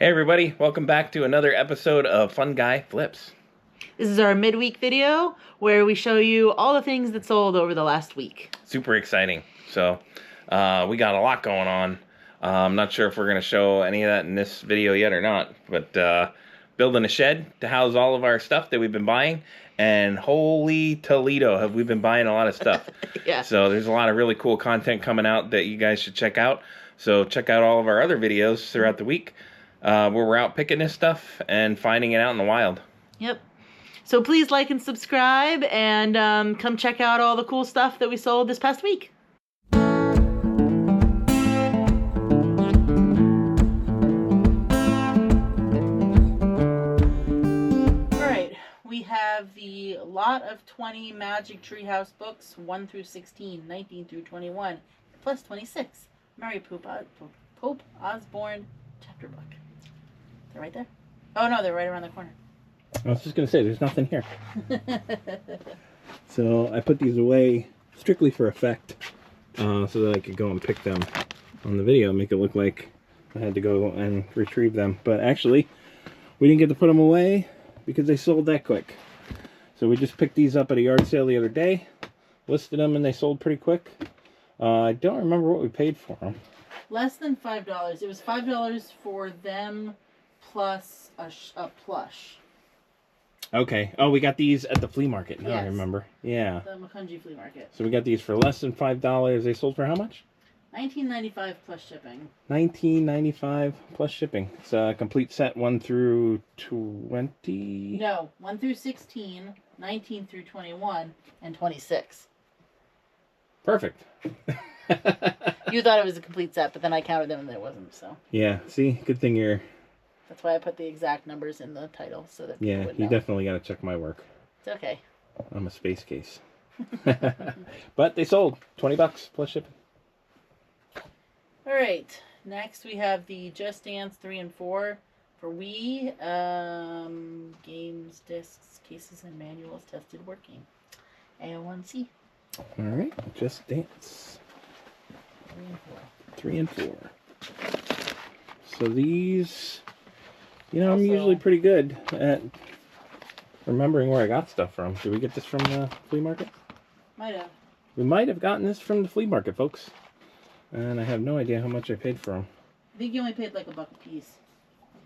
Hey everybody, welcome back to another episode of Fun Guy Flips. This is our midweek video where we show you all the things that sold over the last week. Super exciting. So, we got a lot going on. I'm not sure if we're going to show any of that in this video yet or not, but building a shed to house all of our stuff that we've been buying, and holy Toledo, have we been buying a lot of stuff. Yeah. So there's a lot of really cool content coming out that you guys should check out. So check out all of our other videos throughout the week. Where we're out picking this stuff and finding it out in the wild. Yep. So please like and subscribe and come check out all the cool stuff that we sold this past week. All right, we have the lot of 20 Magic Treehouse books, 1 through 16, 19 through 21, plus 26. Mary Pope Osborne chapter book. They're right there? Oh, no, they're right around the corner. I was just going to say, there's nothing here. So I put these away strictly for effect, so that I could go and pick them on the video, make it look like I had to go and retrieve them. But actually, we didn't get to put them away because they sold that quick. So we just picked these up at a yard sale the other day, listed them, and they sold pretty quick. I don't remember what we paid for them. Less than $5. It was $5 for them plus a plush. Okay. Oh, we got these at the flea market. Now I remember. Yeah. The Makunji flea market. So we got these for less than $5. They sold for how much? $19.95 plus shipping. $19.95 plus shipping. It's a complete set 1 through 20. No, 1 through 16, 19 through 21, and 26. Perfect. You thought it was a complete set, but then I counted them and it wasn't. So. Yeah. See, good thing you're. That's why I put the exact numbers in the title so that Yeah, would you know. definitely got to check my work. It's okay. I'm a space case. But they sold $20 plus shipping. All right. Next we have the Just Dance 3 and 4 for Wii. Games, discs, cases, and manuals tested working. A01C. All right, Just Dance 3 and 4. So these, you know, I'm usually pretty good at remembering where I got stuff from. Did we get this from the flea market? Might have. We might have gotten this from the flea market, folks. And I have no idea how much I paid for them. I think you only paid like $1 a piece.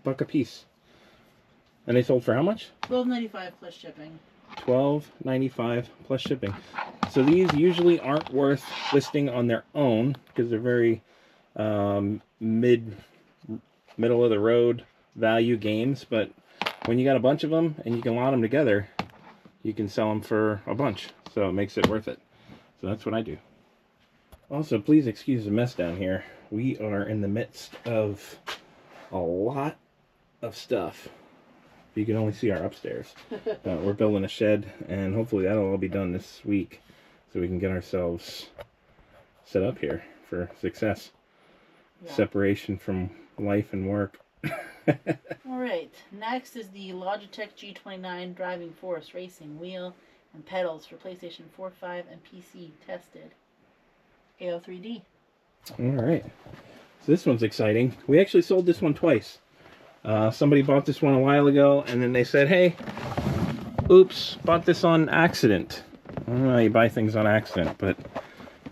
$1 a piece. And they sold for how much? $12.95 plus shipping. $12.95 plus shipping. So these usually aren't worth listing on their own because they're very middle of the road value games. But when you got a bunch of them and you can lot them together, you can sell them for a bunch. So it makes it worth it. So that's what I do. Also, please excuse the mess down here. We are in the midst of a lot of stuff. You can only see our upstairs. We're building a shed, and hopefully that'll all be done this week so we can get ourselves set up here for success. Yeah. Separation from life and work. All right. Next is the Logitech G29 Driving Force Racing Wheel and Pedals for PlayStation 4, 5, and PC tested. AO3D. All right. So this one's exciting. We actually sold this one twice. Somebody bought this one a while ago, and then they said, hey, oops, bought this on accident. I don't know how you buy things on accident, but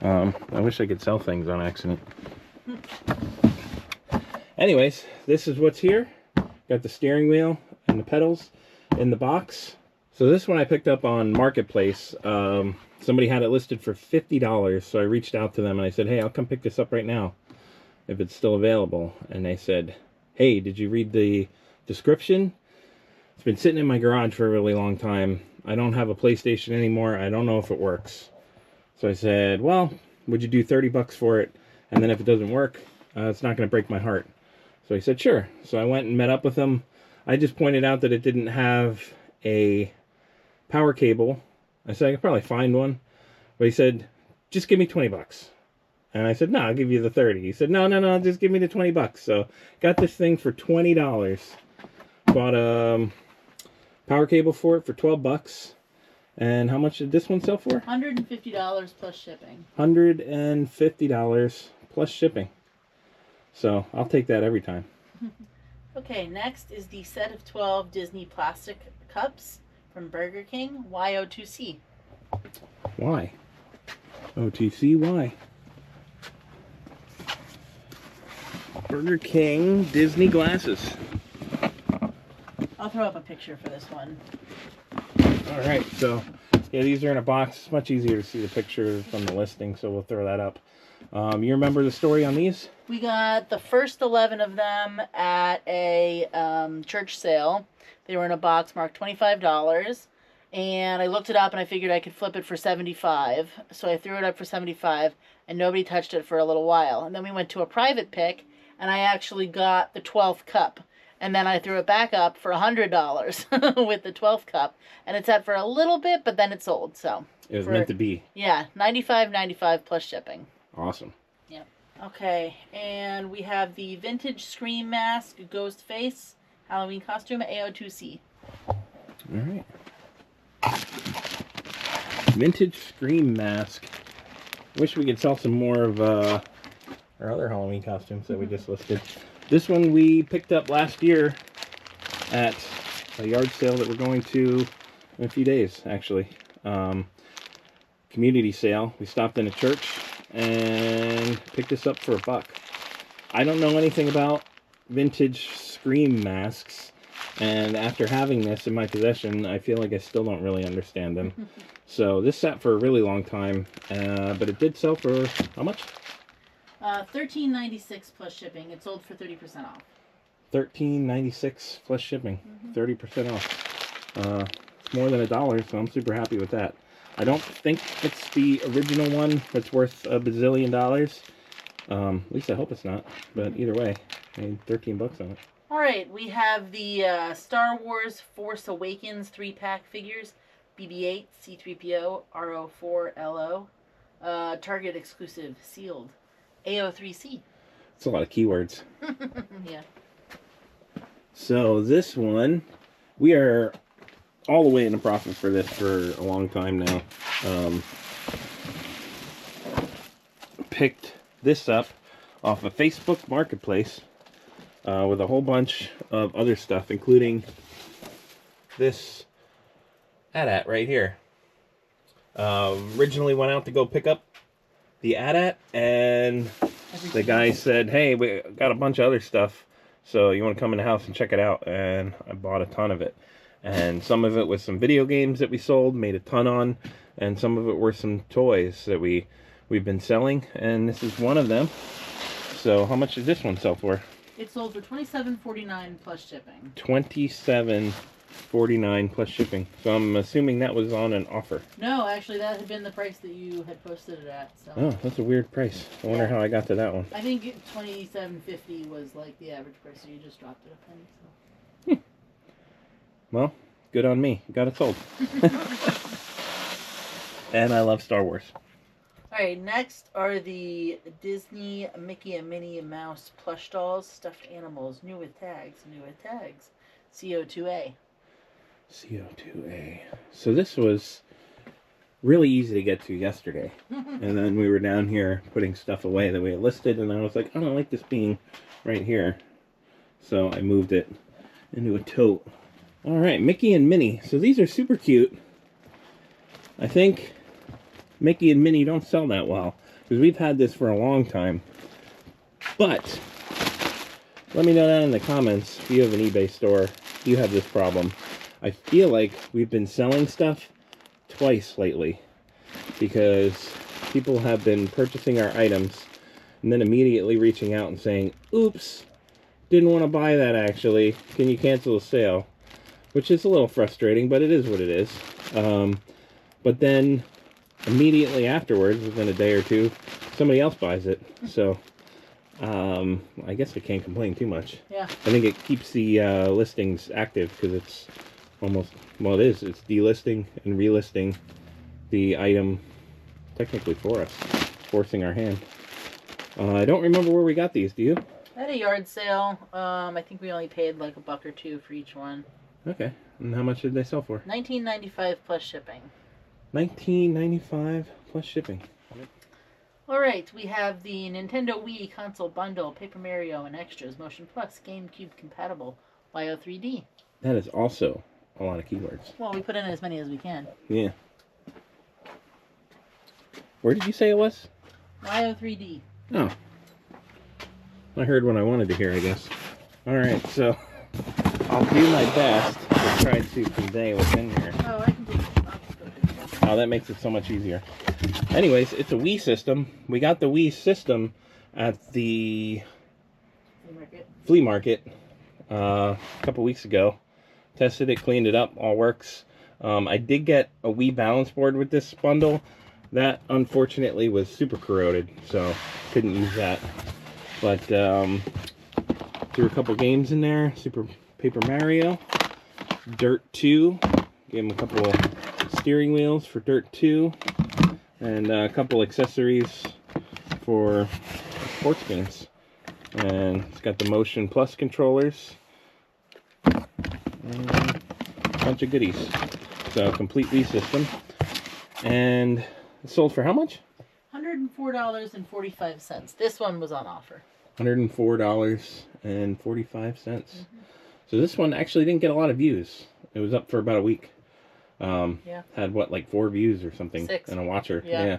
I wish I could sell things on accident. Anyways, this is what's here. Got the steering wheel and the pedals in the box. So this one I picked up on Marketplace. Somebody had it listed for $50, so I reached out to them and I said, hey, I'll come pick this up right now if it's still available. And they said, hey, did you read the description? It's been sitting in my garage for a really long time. I don't have a PlayStation anymore. I don't know if it works. So I said, well, would you do $30 for it? And then if it doesn't work, it's not going to break my heart. So he said, sure. So I went and met up with him. I just pointed out that it didn't have a power cable. I said, I could probably find one. But he said, just give me $20. And I said, no, I'll give you the 30. He said, no, just give me the $20. So got this thing for $20. Bought a power cable for it for $12. And how much did this one sell for? $150 plus shipping. $150 plus shipping. So I'll take that every time. Okay, next is the set of 12 Disney plastic cups from Burger King, YO2C. Why? OTC, why? Burger King Disney glasses. I'll throw up a picture for this one. Alright, so yeah, these are in a box. It's much easier to see the picture from the listing, so we'll throw that up. You remember the story on these? We got the first 11 of them at a church sale. They were in a box marked $25. And I looked it up and I figured I could flip it for $75. So I threw it up for $75 and nobody touched it for a little while. And then we went to a private pick and I actually got the 12th cup. And then I threw it back up for $100 with the 12th cup. And it's at for a little bit, but then it sold. So It was meant to be. Yeah, $95.95 plus shipping. Awesome. Yep. Okay, and we have the vintage Scream mask, ghost face, Halloween costume, AO2C. Alright. Vintage Scream mask. Wish we could sell some more of our other Halloween costumes that we just listed. This one we picked up last year at a yard sale that we're going to in a few days, actually. Community sale. We stopped in a church and picked this up for $1. I don't know anything about vintage Scream masks, and after having this in my possession, I feel like I still don't really understand them. So this sat for a really long time, but it did sell for how much? $13.96 plus shipping. It sold for 30% off. $13.96 plus shipping, 30% off. It's more than $1, so I'm super happy with that. I don't think it's the original one that's worth a bazillion dollars. At least I hope it's not. But either way, I made 13 bucks on it. All right, we have the Star Wars Force Awakens 3-pack figures. BB-8, C-3PO, R-O-4-L-O. Target exclusive, sealed. AO3C. It's a lot of keywords. Yeah. So this one, we are all the way in the profit for this for a long time now. Picked this up off of Facebook Marketplace with a whole bunch of other stuff, including this AT-AT right here. Originally went out to go pick up the AT-AT, and the guy said, hey, we got a bunch of other stuff, so you want to come in the house and check it out? And I bought a ton of it. And some of it was some video games that we sold, made a ton on, and some of it were some toys that we've been selling, and this is one of them. So how much did this one sell for? It sold for $27.49 plus shipping. $27.49 plus shipping. So I'm assuming that was on an offer. No, actually, that had been the price that you had posted it at. So. Oh, that's a weird price. I wonder how I got to that one. I think $27.50 was like the average price, so you just dropped it a penny. So. Well, good on me. Got it sold. And I love Star Wars. Alright, next are the Disney Mickey and Minnie Mouse plush dolls, stuffed animals, new with tags, CO2A. CO2A. So this was really easy to get to yesterday. And then we were down here putting stuff away that we had listed, and I was like, I don't like this being right here. So I moved it into a tote. Alright, Mickey and Minnie. So these are super cute. I think Mickey and Minnie don't sell that well, because we've had this for a long time. But let me know down in the comments if you have an eBay store, if you have this problem. I feel like we've been selling stuff twice lately, because people have been purchasing our items and then immediately reaching out and saying, oops, didn't want to buy that actually, can you cancel the sale? Which is a little frustrating, but it is what it is. But then immediately afterwards, within a day or two, somebody else buys it. So I guess I can't complain too much. Yeah. I think it keeps the listings active, because it's almost, well, it is. It's delisting and relisting the item technically for us, forcing our hand. I don't remember where we got these. Do you? At a yard sale, I think we only paid like $1 or $2 for each one. Okay. And how much did they sell for? $19.95 plus shipping. $19.95 plus shipping. All right, we have the Nintendo Wii console bundle, Paper Mario and extras, Motion Plus, GameCube compatible, YO3D. That is also a lot of keywords. Well, we put in as many as we can. Yeah. Where did you say it was? YO3D. Oh. I heard what I wanted to hear, I guess. Alright, so I'll do my best to try to convey what's in here. Oh, I can do it. Oh, that makes it so much easier. Anyways, it's a Wii system. We got the Wii system at the flea market a couple weeks ago. Tested it, cleaned it up, all works. I did get a Wii balance board with this bundle. That, unfortunately, was super corroded, so couldn't use that. But threw a couple games in there. Super Paper Mario, Dirt 2. Gave him a couple steering wheels for Dirt 2. And a couple accessories for sports games. And it's got the Motion Plus controllers. And a bunch of goodies. So, complete Wii system. And it sold for how much? $104.45. This one was on offer. $104.45. So this one actually didn't get a lot of views. It was up for about a week. Yeah. Had what, like 4 views or something? 6. And a watcher. Yeah.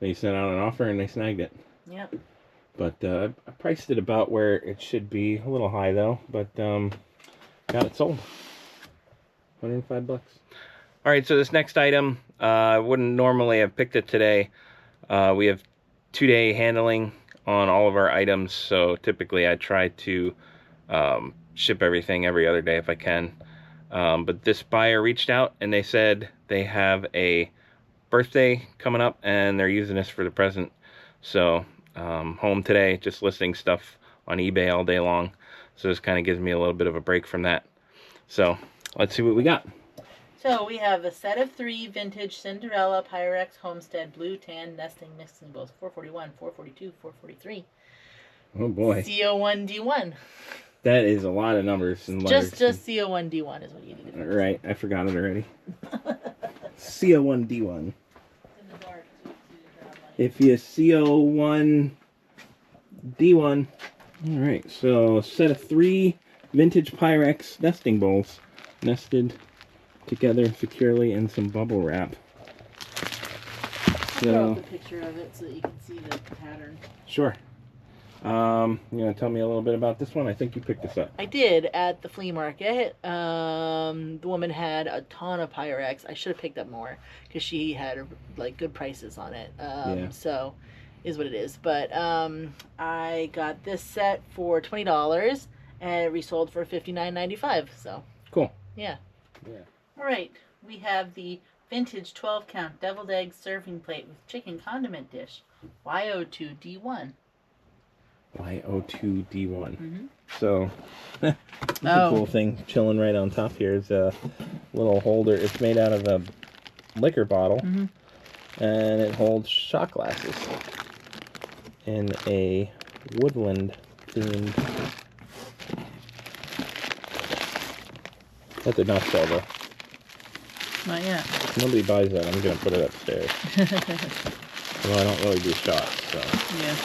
They sent out an offer and they snagged it. Yep. But I priced it about where it should be. A little high though. But got it sold. $105. All right, so this next item, I wouldn't normally have picked it today. We have 2-day handling on all of our items, so typically I try to ship everything every other day if I can. But this buyer reached out and they said they have a birthday coming up and they're using this for the present. So home today, just listing stuff on eBay all day long. So this kind of gives me a little bit of a break from that. So let's see what we got. So we have a set of 3 vintage Cinderella Pyrex Homestead Blue Tan Nesting Mixing Bowls. 441, 442, 443. Oh boy. CO1D1. That is a lot of numbers and letters. Just CO1D1 is what you need to do. Right, I forgot it already. CO1D1. In the dark, so you can turn on light. If you CO1D1. Alright, so a set of 3 vintage Pyrex nesting bowls. Nested together securely in some bubble wrap. Throw So, up a picture of it so that you can see the pattern. sure. You gonna tell me a little bit about this one? I think you picked this up. I did at the flea market. The woman had a ton of Pyrex. I should have picked up more because she had like good prices on it. Yeah. So is what it is. But I got this set for $20 and it resold for $59.95. So Cool. yeah. Yeah. All right. We have the vintage 12-count deviled egg serving plate with chicken condiment dish. YO2D1. YO2D1. So, this is a cool thing chilling right on top here is a little holder. It's made out of a liquor bottle, and it holds shot glasses in a woodland themed. That did not sell though. Not yet. Nobody buys that. I'm gonna put it upstairs. Well, I don't really do shots, so. Yeah.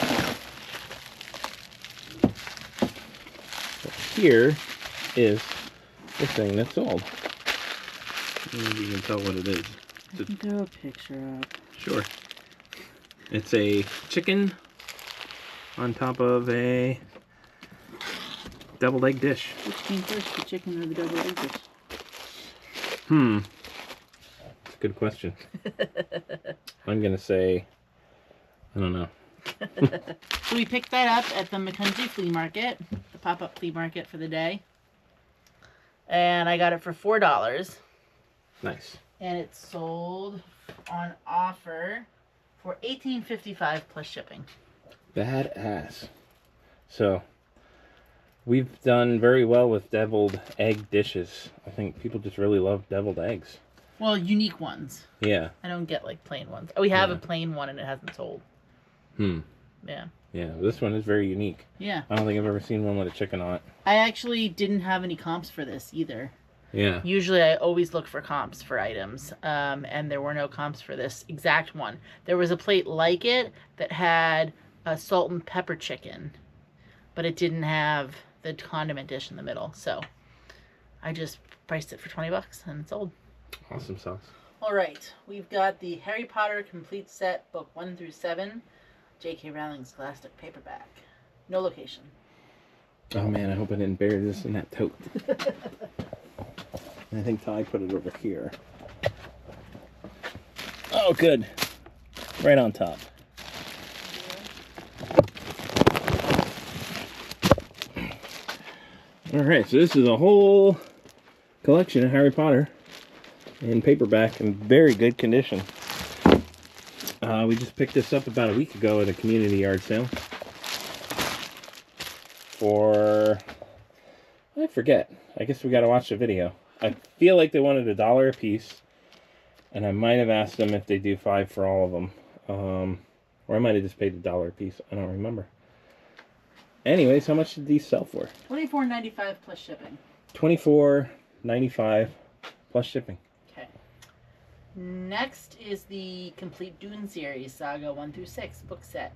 Here is the thing that sold. Maybe you can tell what it is. I can throw a picture up. Sure. It's a chicken on top of a deviled egg dish. Which came first, the chicken or the deviled egg dish? That's a good question. I'm gonna say, I don't know. So we picked that up at the McKenzie Flea Market, the pop-up flea market for the day. And I got it for $4. Nice. And it sold on offer for $18.55 plus shipping. Badass. So, we've done very well with deviled egg dishes. I think people just really love deviled eggs. Well, unique ones. Yeah. I don't get like plain ones. Oh, we have a plain one and it hasn't sold. Yeah. Yeah, this one is very unique. Yeah. I don't think I've ever seen one with a chicken on it. I actually didn't have any comps for this either. Yeah. Usually I always look for comps for items, and there were no comps for this exact one. There was a plate like it that had a salt and pepper chicken, but it didn't have the condiment dish in the middle. So I just priced it for 20 bucks and it sold. Awesome sauce. All right, we've got the Harry Potter complete set, book 1 through 7, J.K. Rowling's Scholastic paperback. No location. Oh man, I hope I didn't bury this in that tote. I think Ty put it over here. Oh, good. Right on top. All right, so this is a whole collection of Harry Potter in paperback in very good condition. We just picked this up about a week ago at a community yard sale for, I forget. I guess we got to watch the video. I feel like they wanted $1 a piece, and I might have asked them if they do 5 for all of them, or I might have just paid $1 a piece. I don't remember. Anyways, how much did these sell for? $24.95 plus shipping. $24.95 plus shipping. Okay. Next is the complete Dune series, Saga 1 through 6 book set.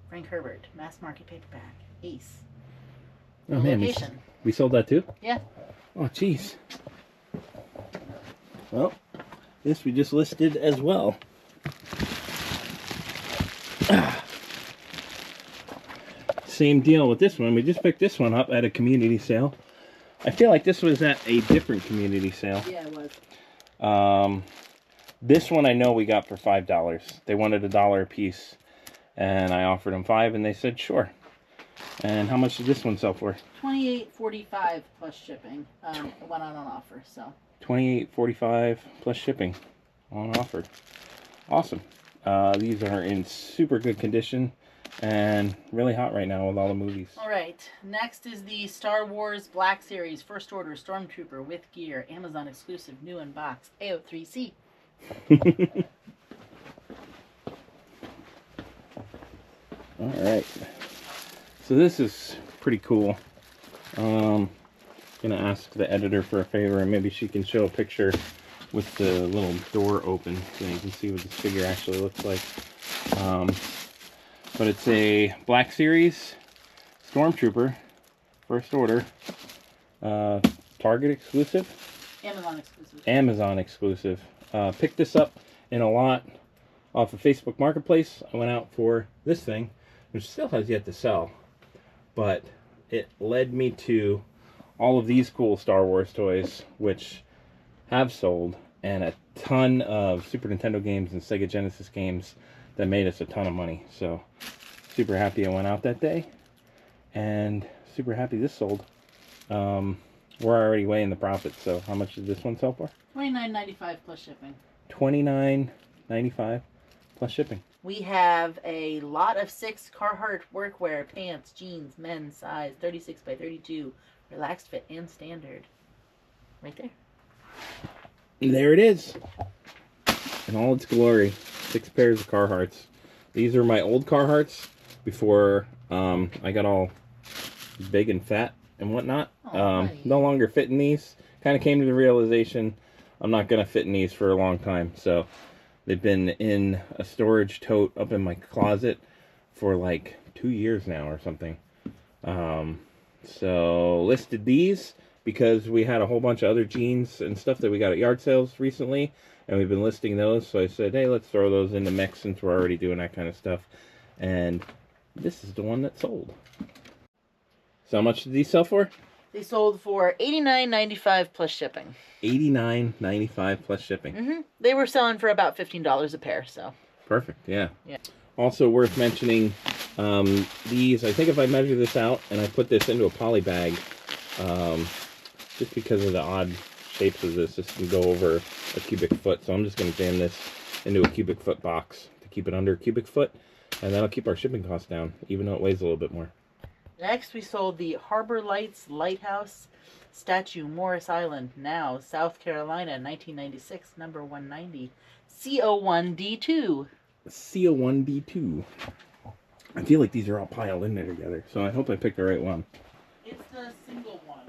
Frank Herbert, mass market paperback, Ace. Oh man, Location. we sold that too? Yeah. Oh jeez. Well, this we just listed as well. Same deal with this one. We just picked this one up at a community sale. I feel like this was at a different community sale. Yeah, it was. This one I know we got for $5. They wanted $1 a piece, and I offered them 5, and they said sure. And how much did this one sell for? $28.45 plus shipping. It went out on offer, so. $28.45 plus shipping on offer. Awesome. These are in super good condition and really hot right now with all the movies. All right. Next is the Star Wars Black Series First Order Stormtrooper with gear, Amazon exclusive, new in box, AO3C. All right. So this is pretty cool. Gonna ask the editor for a favor, and maybe she can show a picture with the little door open so you can see what this figure actually looks like. But it's a Black Series Stormtrooper First Order, Target exclusive, Amazon exclusive. Amazon exclusive. Picked this up in a lot off of Facebook Marketplace. I went out for this thing, which still has yet to sell, but it led me to all of these cool Star Wars toys, which have sold, and a ton of Super Nintendo games and Sega Genesis games that made us a ton of money. So super happy I went out that day, and super happy this sold. We're already weighing the profit. So how much did this one sell for? $29.95 plus shipping. $29.95 plus shipping. We have a lot of 6 Carhartt workwear, pants, jeans, men's size, 36 by 32, relaxed fit and standard. Right there. There it is. In all its glory. 6 pairs of Carhartts. These are my old Carhartts before I got all big and fat and whatnot. No longer fit in these. Kind of came to the realization I'm not going to fit in these for a long time. So they've been in a storage tote up in my closet for like 2 years now or something. So listed these because we had a whole bunch of other jeans and stuff that we got at yard sales recently, and we've been listing those. So I said, hey, let's throw those in the mix since we're already doing that kind of stuff. And this is the one that sold. So how much did these sell for? They sold for $89.95 plus shipping. $89.95 plus shipping. They were selling for about $15 a pair, so. Perfect, yeah. Also worth mentioning, these, I think if I measure this out and I put this into a poly bag, just because of the odd shapes of this can go over a cubic foot. So I'm just going to jam this into a cubic foot box to keep it under a cubic foot, and that'll keep our shipping costs down, even though it weighs a little bit more. Next, we sold the Harbor Lights Lighthouse Statue, Morris Island, now South Carolina, 1996, number 190, CO1D2. CO1D2. I feel like these are all piled in there together, so I hope I picked the right one. It's the single one.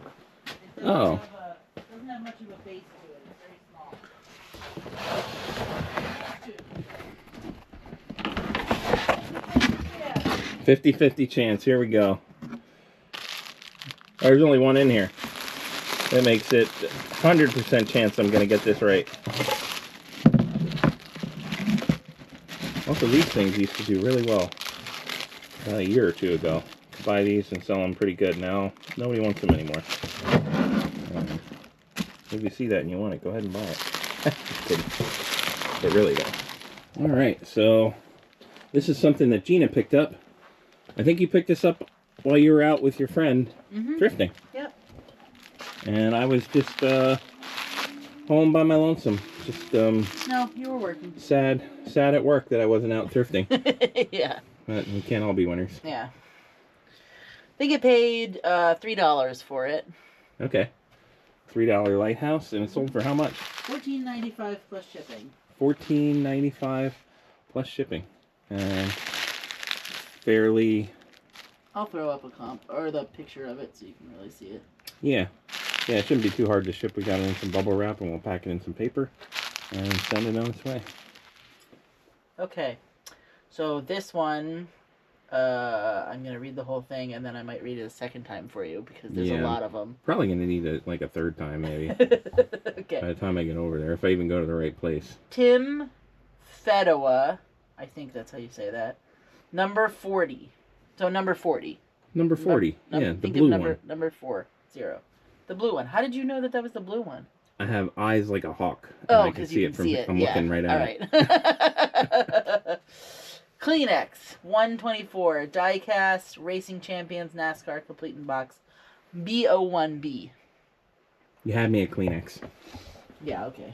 It doesn't doesn't have much much of a base to it. It's very small. 50-50 chance. Here we go. There's only one in here. That makes it 100% chance I'm going to get this right. Most of these things used to do really well a year or two ago. Buy these and sell them pretty good. Now nobody wants them anymore. If you see that and you want it, go ahead and buy it. Just kidding. But really though. Alright, so this is something that Gina picked up. I think you picked this up while you were out with your friend thrifting. Yep. And I was just home by my lonesome. Just no, you were working. Sad at work that I wasn't out thrifting. Yeah. But we can't all be winners. Yeah. They get paid $3 for it. Okay. $3 lighthouse, and it sold for how much? $14.95 plus shipping. $14.95 plus shipping. And fairly. I'll throw up a comp or the picture of it so you can really see it. Yeah. Yeah, it shouldn't be too hard to ship. We got it in some bubble wrap, and we'll pack it in some paper and send it on its way. Okay. So this one, I'm going to read the whole thing, and then I might read it a second time for you, because there's a lot of them. Probably going to need it like a third time, maybe. Okay. By the time I get over there, if I even go to the right place. Tim Fedowa, I think that's how you say that, number 40. So number 40. Number 40, yeah, the blue one. Number 40. The blue one. How did you know that that was the blue one? I have eyes like a hawk. Oh, I can see it from. I'm yeah. looking right at it. All right. Kleenex 124 diecast Racing Champions NASCAR complete in box B01B. You had me at Kleenex. Yeah. Okay.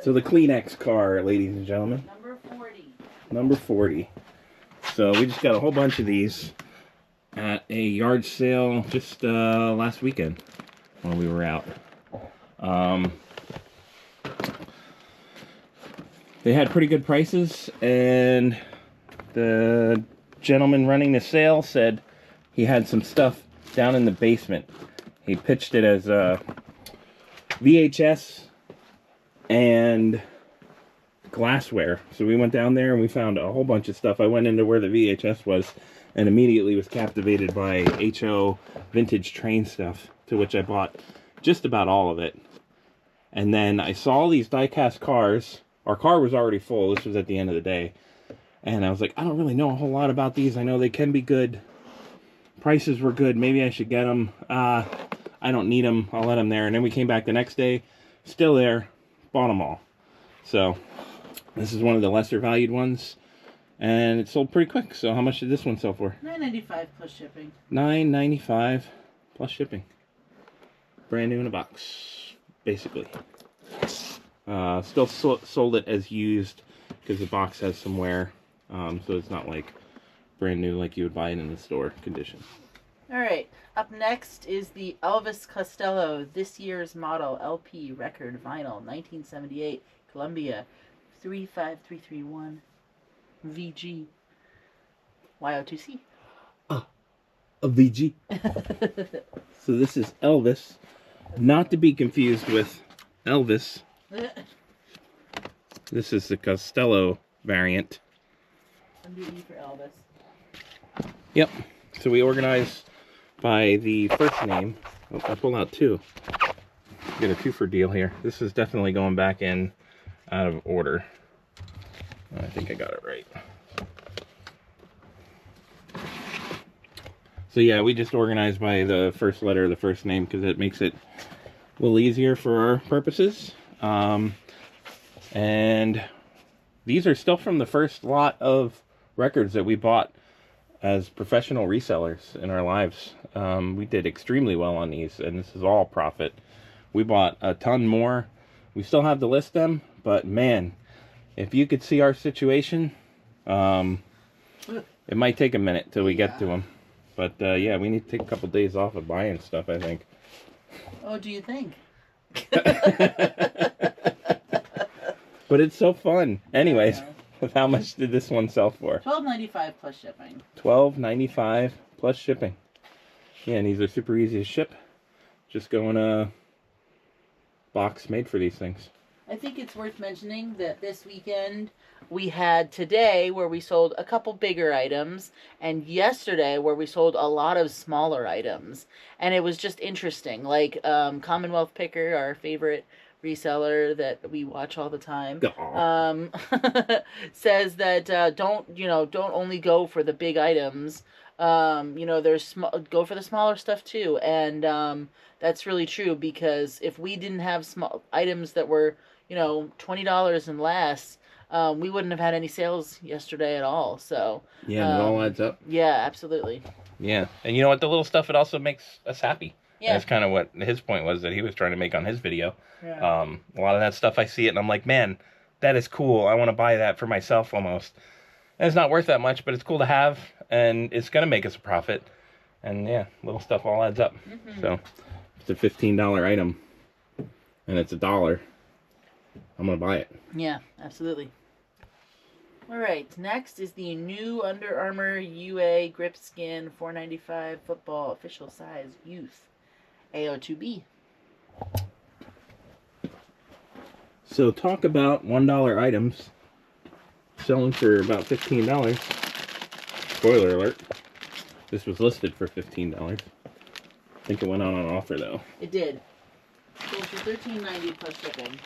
So the Kleenex car, ladies and gentlemen. Number 40. Number 40. So we just got a whole bunch of these at a yard sale just last weekend when we were out. They had pretty good prices, and the gentleman running the sale said he had some stuff down in the basement. He pitched it as VHS and glassware. So we went down there and we found a whole bunch of stuff. I went into where the VHS was and immediately was captivated by HO vintage train stuff, to which I bought just about all of it. And then I saw these die-cast cars. Our car was already full. This was at the end of the day. And I was like, I don't really know a whole lot about these. I know they can be good. Prices were good. Maybe I should get them. I don't need them. I'll let them there. And then we came back the next day. Still there. Bought them all. So this is one of the lesser valued ones. And it sold pretty quick. So how much did this one sell for? $9.95 plus shipping. $9.95 plus shipping. Brand new in a box, basically. Still sold it as used because the box has some wear, so it's not like brand new like you would buy it in the store condition. All right, up next is the Elvis Costello this year's model LP record vinyl 1978 Columbia 35331 VG YO2C. A VG. So this is Elvis, not to be confused with Elvis. This is the Costello variant. MBE for Elvis. Yep. So we organized by the first name. Oh, I pulled out two. Get a two-for deal here. This is definitely going back in out of order. I think I got it right. So yeah, we just organized by the first letter of the first name because it makes it a little easier for our purposes. And these are still from the first lot of records that we bought as professional resellers in our lives. We did extremely well on these, and this is all profit. We bought a ton more. We still have to list them, but man, if you could see our situation, it might take a minute till we get to them. But yeah, we need to take a couple days off of buying stuff, I think. Oh, do you think? But it's so fun. Anyways, how much did this one sell for? $12.95 plus shipping. $12.95 plus shipping. Yeah, and these are super easy to ship. Just go in a box made for these things. I think it's worth mentioning that this weekend we had today where we sold a couple bigger items and yesterday where we sold a lot of smaller items. And it was just interesting. Like Commonwealth Picker, our favorite reseller that we watch all the time, says that don't only go for the big items. There's go for the smaller stuff too. And that's really true, because if we didn't have small items that were $20 and less, we wouldn't have had any sales yesterday at all. So yeah, it all adds up. Yeah, absolutely. Yeah, and you know what? The little stuff, it also makes us happy. Yeah, that's kind of what his point was that he was trying to make on his video. Yeah. A lot of that stuff, I see it and I'm like, man, that is cool. I want to buy that for myself almost. And it's not worth that much, but it's cool to have, and it's gonna make us a profit. And yeah, little stuff all adds up. Mm-hmm. So it's a $15 item, and it's $1. I'm gonna buy it. Yeah, absolutely. All right, next is the new Under Armour UA Grip Skin 495 football official size youth AO2B. So talk about $1 items selling for about $15. Spoiler alert, this was listed for $15. I think it went on offer though. It did. Sold for $13.90 plus shipping.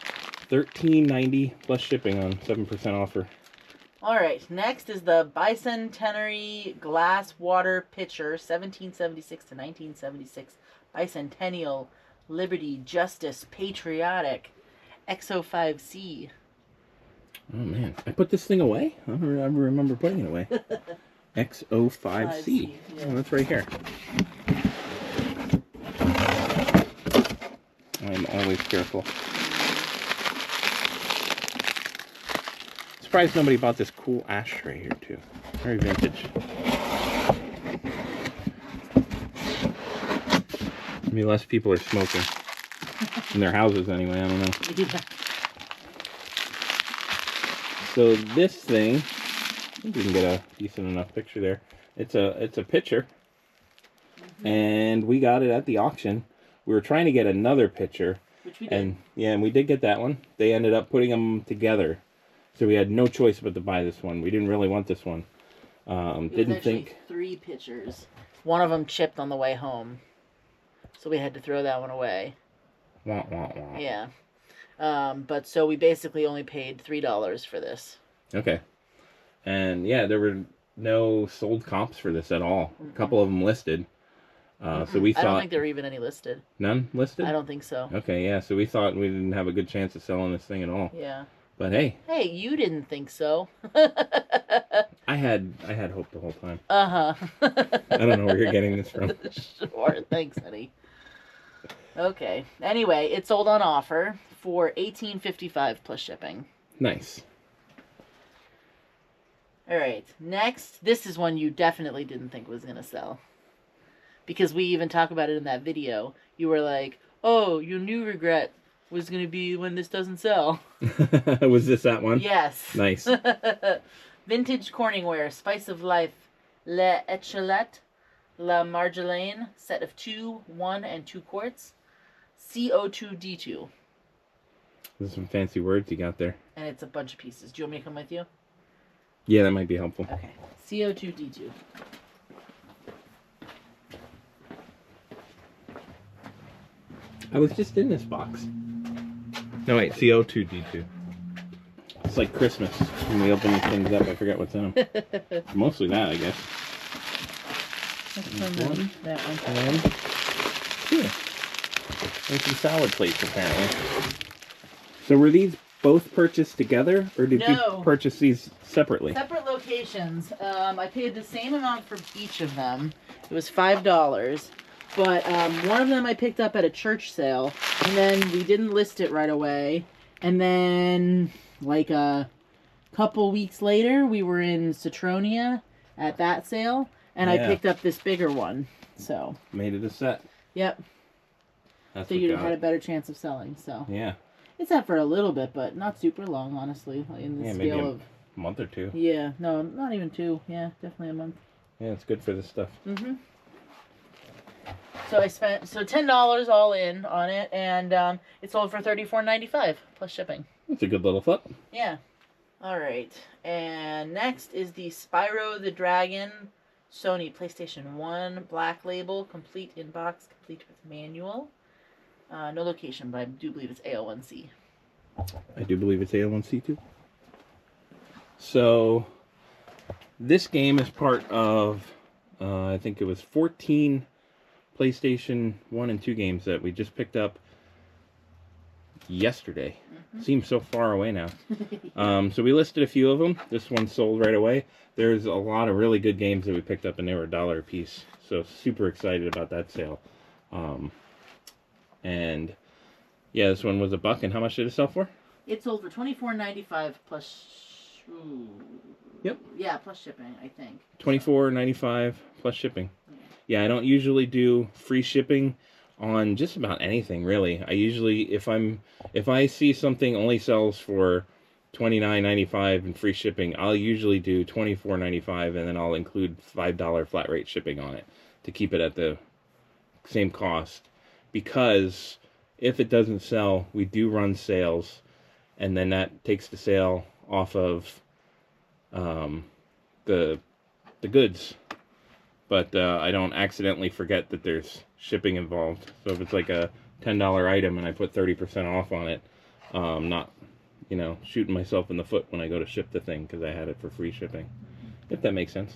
$13.90 plus shipping on 7% offer. All right, next is the Bicentenary Glass Water Pitcher 1776 to 1976 Bicentennial Liberty Justice Patriotic XO5C. Oh man, I put this thing away? I don't remember putting it away. XO5C. Yeah. Oh, that's right here. I'm always careful. Surprised nobody bought this cool ashtray here too. Very vintage. Maybe less people are smoking in their houses anyway. I don't know. Yeah. So this thing, I think we can get a decent enough picture there. It's a pitcher, and we got it at the auction. We were trying to get another pitcher, Which we did. And we did get that one. They ended up putting them together, so we had no choice but to buy this one. We didn't really want this one. Didn't think 3 pitchers. One of them chipped on the way home, so we had to throw that one away. Wah, wah, wah. Yeah. But so we basically only paid $3 for this. Okay. And yeah, there were no sold comps for this at all. A couple of them listed. So we thought... I don't think there were even any listed. None listed? I don't think so. Okay, yeah, so we thought we didn't have a good chance of selling this thing at all. Yeah. But hey. Hey, you didn't think so. I had hope the whole time. Uh-huh. I don't know where you're getting this from. Sure, thanks, honey. Okay. Anyway, it sold on offer for $18.55 plus shipping. Nice. All right. Next, this is one you definitely didn't think was going to sell. Because we even talk about it in that video. You were like, oh, your new regret was going to be when this doesn't sell. Was this that one? Yes. Nice. Vintage Corningware, Spice of Life, Le Echelette, La Marjolaine, set of 2, 1, and 2 quarts. CO2D2. There's some fancy words you got there. And it's a bunch of pieces. Do you want me to come with you? Yeah, that might be helpful. Okay. CO2D2. I was just in this box. No, wait, CO2D2. It's like Christmas. When we open these things up, I forget what's in them. Mostly that, I guess. That one. And here. There's some salad plates, apparently. So were these both purchased together, or did you purchase these separately? Separate locations. I paid the same amount for each of them. It was $5. But one of them I picked up at a church sale, and then we didn't list it right away. And then, like a couple weeks later, we were in Citronia at that sale, and I picked up this bigger one. So made it a set. Yep. That's so you had a better chance of selling. So yeah, it's up for a little bit, but not super long, honestly. In the scale maybe of a month or two. Yeah, no, not even 2. Yeah, definitely a month. Yeah, it's good for this stuff. Mm-hmm. So I spent $10 all in on it, and it sold for $34.95 plus shipping. That's a good little flip. Yeah. All right. And next is the Spyro the Dragon Sony PlayStation 1 Black Label, complete in box, complete with manual. No location, but I do believe it's AO1C. I do believe it's AO1C too. So this game is part of, I think it was 14 PlayStation 1 and 2 games that we just picked up yesterday. Seems so far away now. So we listed a few of them. This one sold right away. There's a lot of really good games that we picked up, and they were $1 a piece. So super excited about that sale. And yeah, this one was $1. And how much did it sell for? It sold for $24.95 plus. Ooh, Yep. Yeah, plus shipping, I think. $24.95 plus shipping. Yeah, I don't usually do free shipping on just about anything, really. I usually, if I see something only sells for $29.95 and free shipping, I'll usually do $24.95, and then I'll include $5 flat rate shipping on it to keep it at the same cost. Because if it doesn't sell, we do run sales, and then that takes the sale off of the goods. But I don't accidentally forget that there's shipping involved. So if it's like a $10 item and I put 30% off on it, not, shooting myself in the foot when I go to ship the thing because I had it for free shipping. If that makes sense.